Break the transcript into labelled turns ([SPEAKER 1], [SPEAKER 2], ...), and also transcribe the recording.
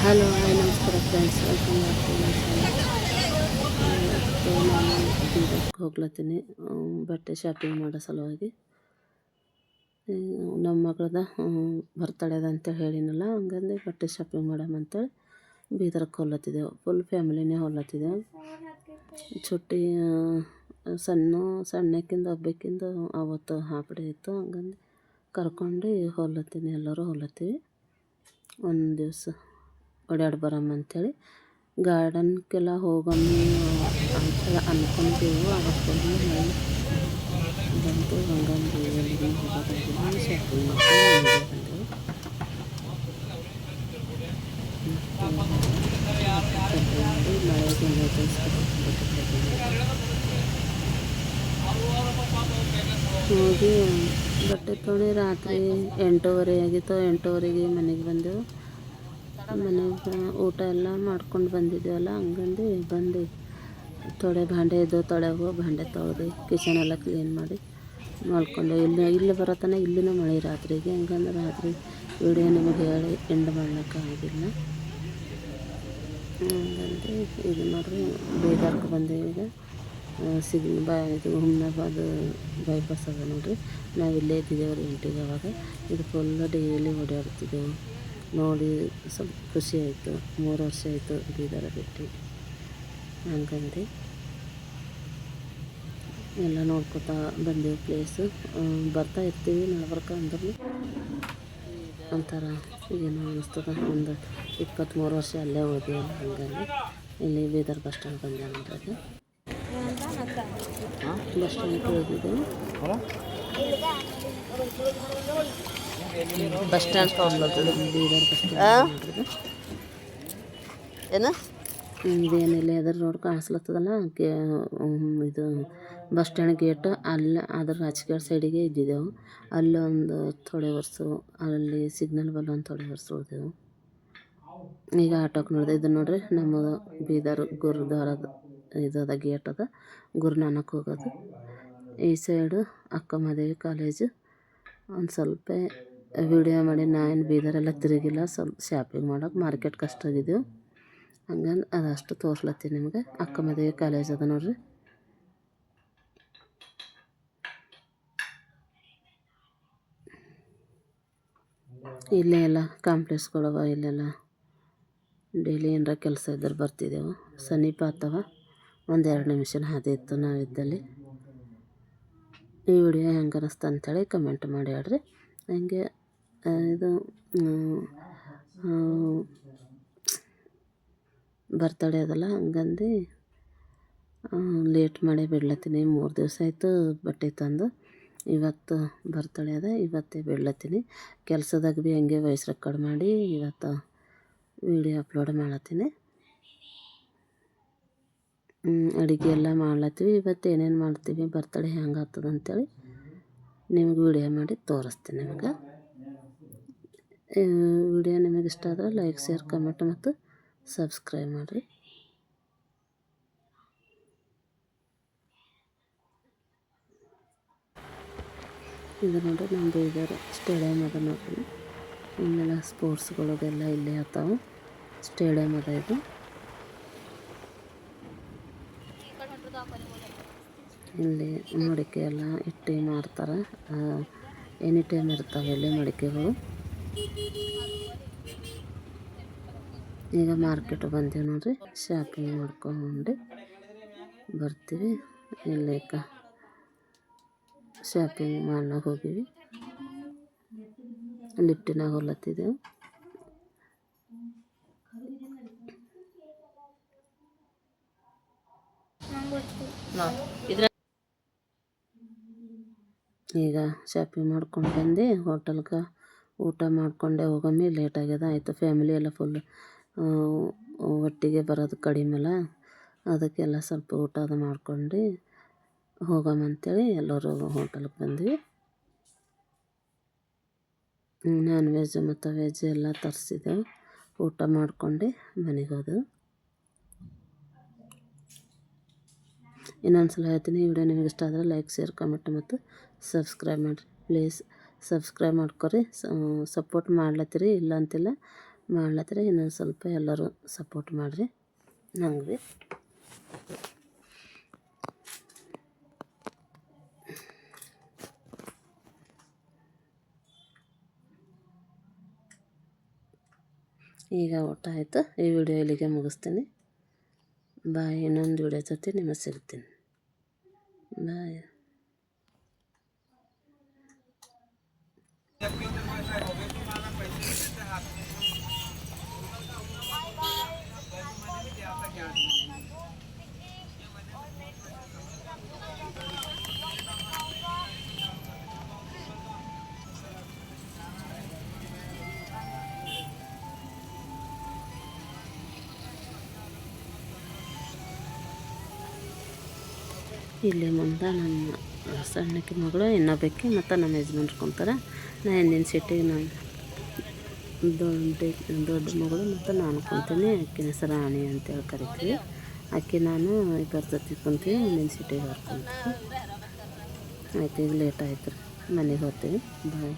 [SPEAKER 1] Hello hi ನಮಸ್ಕಾರ friends, welcome back to my channel. ಇವತ್ತು ನಾನು ಬೀದರ್ಗೆ ಹೋಗ್ಲತ್ತೀನಿ ಬಟ್ಟೆ ಶಾಪಿಂಗ್ ಮಾಡೋ ಸಲುವಾಗಿ. ನಮ್ಮ ಮಗಳದ ಬರ್ತಡೇದ ಅಂತೇಳಿ ಹೇಳಿನಲ್ಲ, ಹಂಗಂದು ಬಟ್ಟೆ ಶಾಪಿಂಗ್ ಮಾಡಮಂತೇಳಿ ಬೀದರ್ಗೆ ಹೋಗ್ಲತ್ತಿದ್ದೆವು. ಫುಲ್ ಫ್ಯಾಮಿಲಿನೇ ಹೋಗ್ಲತ್ತಿದ್ದೆವು. ಚುಟ್ಟಿ ಸಣ್ಣಕ್ಕಿಂದ ಹಬ್ಬಕ್ಕಿಂದ ಅವತ್ತು ಹಾಫ್ ಡೇ ಇತ್ತು, ಹಂಗಂದು ಕರ್ಕೊಂಡು ಹೋಗ್ಲತ್ತೀನಿ. ಎಲ್ಲರೂ ಹೋಗ್ಲತ್ತೀವಿ. ಒಂದು ದಿವಸ ಓಡಾಡಿ ಬರಮ್ಮ ಅಂಥೇಳಿ ಗಾರ್ಡನ್ಗೆಲ್ಲ ಹೋಗಮ್ಮಿ ಅಂತೇಳಿ ಅಂದ್ಕೊಂಡೇವು. ಅವತ್ತೊಂದು ಮಳೆ ಬಂತು, ಹಂಗಂದು ಎಲ್ಲಿಗೆ ಹೋಗೋದಾಗಿಲ್ಲ, ಶಾಪಿಂಗ್ ಮಾಡ್ಕೊಂಡು ಬಂದೆವು. ಮತ್ತು ಮಳೆಗೆ ಹೋಗಿ ಬಟ್ಟೆ ತೊಗೊಂಡು ರಾತ್ರಿ 8:30 ಆಗಿತ್ತು. 8:30ಗೆ ಮನೆಗೆ ಬಂದೆವು. ಮನೆಗೆ ಊಟ ಎಲ್ಲ ಮಾಡ್ಕೊಂಡು ಬಂದಿದ್ದೇವಲ್ಲ, ಹಂಗಂದು ಬಂದು ತೊಡೆ ಭಾಂಡೆ ಇದ್ದವು, ತೊಳೆವು ಭಾಂಡೆ ತೊಳೆದು ಕಿಚನ್ ಎಲ್ಲ ಕ್ಲೀನ್ ಮಾಡಿ ಮಾಡ್ಕೊಂಡೆ. ಇಲ್ಲಿ ಬರತನ ಇಲ್ಲಿನೂ ಮಳೆ ರಾತ್ರಿಗೆ, ಹಂಗಂದ್ರೆ ರಾತ್ರಿ ವಿಡಿಯೋ ನಿಮಗೆ ಹೇಳಿ ಎಂಡ್ ಮಾಡ್ಲಿಕ್ಕಾಗಿಲ್ಲ. ಹಂಗಂದು ಇದು ನೋಡ್ರಿ ಬೀದರ್ಗೆ ಬಂದೇವೆ. ಈಗ ಇದು ಹುಮ್ನಾಬಾದ್ ಬೈಪಾಸ್ ಅದ ನೋಡ್ರಿ. ನಾವು ಇಲ್ಲೇ ಇದ್ದಿದ್ದೇವೆ ರೀ ಇಂಟಿಗೆ. ಅವಾಗ ಇದು ಫುಲ್ ಡೈಲಿ ಓಡಾಡ್ತಿದ್ದೆವು. ನೋಡಿ ಸ್ವಲ್ಪ ಖುಷಿ ಆಯಿತು. 3 ವರ್ಷ ಆಯಿತು ಬೀದರ ಬಿಟ್ಟು. ಹಂಗಂದು ಎಲ್ಲ ನೋಡ್ಕೊತಾ ಬಂದೆವು. ಪ್ಲೇಸು ಬರ್ತಾ ಇರ್ತೀವಿ ನಡ್ಬರ್ಕ ಅಂದ್ರೂ ಒಂಥರ ಏನೋ ಅನಿಸ್ತದ. ಒಂದು 23 ವರ್ಷ ಅಲ್ಲೇ ಓದಿವಲ್ಲ, ಹಂಗಂದು ಇಲ್ಲಿ ಬೀದರ್ ಬಸ್ ಸ್ಟ್ಯಾಂಡ್ ಬಂದೆ ನೋಡ್ರಿ. ಬಸ್ ಸ್ಟ್ಯಾಂಡ್ಗೆ ಹೋಗಿದ್ದೆವು.
[SPEAKER 2] Bus stand
[SPEAKER 1] Bidar bus stand ನೋಡ್ರಿ.
[SPEAKER 2] ಏನು
[SPEAKER 1] ಇದೇನಿಲ್ಲ ಎದ್ರ ರೋಡ್ ಕಾಣಿಸ್ಲತ್ತದಲ್ಲ, ಇದು ಬಸ್ ಸ್ಟ್ಯಾಂಡ್ ಗೇಟ್ ಅಲ್ಲಿ ಅದ್ರ ರಾಜಕೀಯ ಸೈಡಿಗೆ ಇದ್ದಿದ್ದೆವು. ಅಲ್ಲಿ ಒಂದು ಥೋಡೆ ವರ್ಷ, ಅಲ್ಲಿ ಸಿಗ್ನಲ್ ಬಲ್ಲ ಒಂದು ಥೋಡೆ ವರ್ಷ ಉಳಿದೆವು. ಈಗ ಆಟೋಕ್ಕೆ ನೋಡಿದೆ. ಇದು ನೋಡ್ರಿ ನಮ್ಮ ಬೀದರ್ ಗುರುದ್ವಾರದ ಇದದ ಗೇಟ್ ಅದ, ಗುರುನಾನಕ್ ಹೋಗೋದು. ಈ ಸೈಡು ಅಕ್ಕಮಹಾದೇವಿ ಕಾಲೇಜು. ಒಂದು ಸ್ವಲ್ಪ ವಿಡಿಯೋ ಮಾಡಿ. ನಾನು ಬೀದರೆಲ್ಲ ತಿರುಗಿಲ್ಲ, ಸ್ವಲ್ಪ ಶಾಪಿಂಗ್ ಮಾಡೋಕೆ ಮಾರ್ಕೆಟ್ಗೆ ಕಷ್ಟ ಆಗಿದ್ದೆವು. ಹಂಗಂದು ಅದಷ್ಟು ತೋರ್ಸ್ಲತ್ತೀನಿ ನಿಮಗೆ. ಅಕ್ಕಮಹಾದೇವಿ ಕಾಲೇಜ್ ಅದ ನೋಡ್ರಿ. ಇಲ್ಲೇ ಎಲ್ಲ ಕಾಂಪ್ಲೆಕ್ಸ್ಗಳವ. ಇಲ್ಲೆಲ್ಲ ಡೈಲಿ ಏನಾರ ಕೆಲಸ ಇದ್ದರೆ ಬರ್ತಿದ್ದೆವು. ಸಮೀಪ ಆಗ್ತವ, 1-2 ನಿಮಿಷನ ಹಾದಿ ಇತ್ತು ನಾವಿದ್ದಲ್ಲಿ. ಈ ವಿಡಿಯೋ ಹೆಂಗೆ ಅನ್ನಿಸ್ತು ಅಂಥೇಳಿ ಕಮೆಂಟ್ ಮಾಡಿ ಹೇಳ್ರಿ. ಹಂಗೆ ಇದು ಬರ್ತಡೇ ಅದಲ್ಲ, ಹಂಗಂದು ಲೇಟ್ ಮಾಡಿ ಬಿಡ್ಲತ್ತೀನಿ. 3 ದಿವಸ ಆಯಿತು ಬಟ್ಟೆ ತಂದು. ಇವತ್ತು ಬರ್ತಡೇ ಅದ, ಇವತ್ತೇ ಬಿಡ್ಲತ್ತೀನಿ. ಕೆಲಸದಾಗ ಭೀ ಹಂಗೆ ವಾಯ್ಸ್ ರೆಕಾರ್ಡ್ ಮಾಡಿ ಇವತ್ತು ವಿಡಿಯೋ ಅಪ್ಲೋಡ್ ಮಾಡತ್ತೀನಿ. ಅಡುಗೆ ಎಲ್ಲ ಮಾಡ್ಲತ್ತೀವಿ. ಇವತ್ತು ಏನೇನು ಮಾಡ್ತೀವಿ, ಬರ್ತಡೇ ಹೆಂಗೆ ಆಗ್ತದೆ ಅಂಥೇಳಿ ನಿಮ್ಗೆ ವಿಡಿಯೋ ಮಾಡಿ ತೋರಿಸ್ತೀನಿ. ನಿಮಗೆ ವಿಡಿಯೋ ನಿಮಗೆ ಇಷ್ಟ ಆದರೆ ಲೈಕ್, ಶೇರ್, ಕಮೆಂಟ್ ಮತ್ತು ಸಬ್ಸ್ಕ್ರೈಬ್ ಮಾಡಿರಿ. ಇದು ನೋಡಿರಿ ನಮ್ಮ ಬೀದರ್ ಸ್ಟೇಡಿಯಮ್ ಅದ ನೋಡ್ರಿ. ಇಲ್ಲೆಲ್ಲ ಸ್ಪೋರ್ಟ್ಸ್ಗಳದೆಲ್ಲ ಇಲ್ಲೇ ಆಗ್ತಾವೆ. ಸ್ಟೇಡಿಯಮ್ ಅದ ಇದು. ಇಲ್ಲಿ ಮಡಿಕೆ ಎಲ್ಲ ಇಟ್ಟು ಮಾರ್ತಾರೆ. ಎನಿ ಟೈಮ್ ಇರ್ತಾವೆ ಇಲ್ಲಿ ಮಡಿಕೆಗಳು. ಈಗ ಮಾರ್ಕೆಟ್ ಬಂದೀವಿ ನೋಡ್ರಿ. ಶಾಪಿಂಗ್ ಮಾಡ್ಕೊಂಡು ಬರ್ತೀವಿ. ಇಲ್ಲಿ ಶಾಪಿಂಗ್ ಮಾಡ್ಲಾಗ ಹೋಗಿವಿ. ಲಿಫ್ಟಿನಾಗ ಹೊಲತ್ತಿದ್ದೆವು. ಈಗ ಶಾಪಿಂಗ್ ಮಾಡ್ಕೊಂಡು ಬಂದು ಹೋಟೆಲ್ಗೆ ಊಟ ಮಾಡ್ಕೊಂಡೆ ಹೋಗಮ್ಮಿ. ಲೇಟ್ ಆಗ್ಯದ. ಆಯಿತು ಫ್ಯಾಮಿಲಿ ಎಲ್ಲ ಫುಲ್ ಒಟ್ಟಿಗೆ ಬರೋದು ಕಡಿಮೆಲ್ಲ, ಅದಕ್ಕೆಲ್ಲ ಸ್ವಲ್ಪ ಊಟ ಅದು ಮಾಡ್ಕೊಂಡು ಹೋಗಮ್ಮಂತೇಳಿ ಎಲ್ಲರೂ ಹೋಟೆಲ್ಗೆ ಬಂದ್ವಿ. ನಾನ್ ವೆಜ್ ಮತ್ತು ವೆಜ್ ಎಲ್ಲ ತರಿಸಿದ್ದೆವು. ಊಟ ಮಾಡ್ಕೊಂಡು ಮನೆಗೆ ಹೋದೆವು. ಇನ್ನೊಂದು ಸಲ ಹೇಳ್ತೀನಿ, ಈ ವಿಡಿಯೋ ನಿಮಗೆ ಇಷ್ಟ ಆದರೆ ಲೈಕ್, ಶೇರ್, ಕಮೆಂಟ್ ಮತ್ತು ಸಬ್ಸ್ಕ್ರೈಬ್ ಮಾಡಿರಿ. ಪ್ಲೀಸ್ ಸಬ್ಸ್ಕ್ರೈಬ್ ಮಾಡ್ಕೊರಿ. ಸಪೋರ್ಟ್ ಮಾಡ್ಲತ್ತೀರಿ, ಇಲ್ಲ ಅಂತಿಲ್ಲ. ಮಾಡ್ಲತ್ತರ ಇನ್ನೊಂದು ಸ್ವಲ್ಪ ಎಲ್ಲರೂ ಸಪೋರ್ಟ್ ಮಾಡಿರಿ ನಂಗೆ ಭೀ. ಈಗ ಊಟ ಆಯಿತು. ಈ ವಿಡಿಯೋ ಇಲ್ಲಿಗೆ ಮುಗಿಸ್ತೀನಿ. ಬಾಯ್. ಇನ್ನೊಂದು ವಿಡಿಯೋ ಜೊತೆ ನಿಮಗೆ ಸಿಗ್ತೀನಿ. ಬಾಯ್. ಇಲ್ಲಿ ಮುಂದೆ ನಮ್ಮ ಸಣ್ಣಕ್ಕೆ ಮಗಳು ಇನ್ನೊಬ್ಬಕ್ಕೆ ಮತ್ತು ನಮ್ಮ ಯಜಮಾನ್ರು ಕುಂತಾರೆ. ನಾ ಹಿಂದಿನ ಸೀಟಿಗೆ ನಾನು ದೊಡ್ಡ ಮಗಳು ಮತ್ತು ನಾನು ಕುಂತೀನಿ. ಆಕಿನ ಹೆಸರು ರಾಣಿ ಅಂತೇಳಿ ಕರಿತೀವಿ. ಆಕೆ ನಾನು ಇಬ್ಬರ ಜೊತೆ ಕುಂತೀವಿ. ಹಿಂದಿನ ಸೀಟಿಗೆ ಅವ್ರು ಕುಂತೀವಿ. ಆಯ್ತು, ಈಗ ಲೇಟ್ ಆಯ್ತು ರೀ, ಮನೆಗೆ ಹೋಗ್ತೀವಿ. ಬಾಯ್.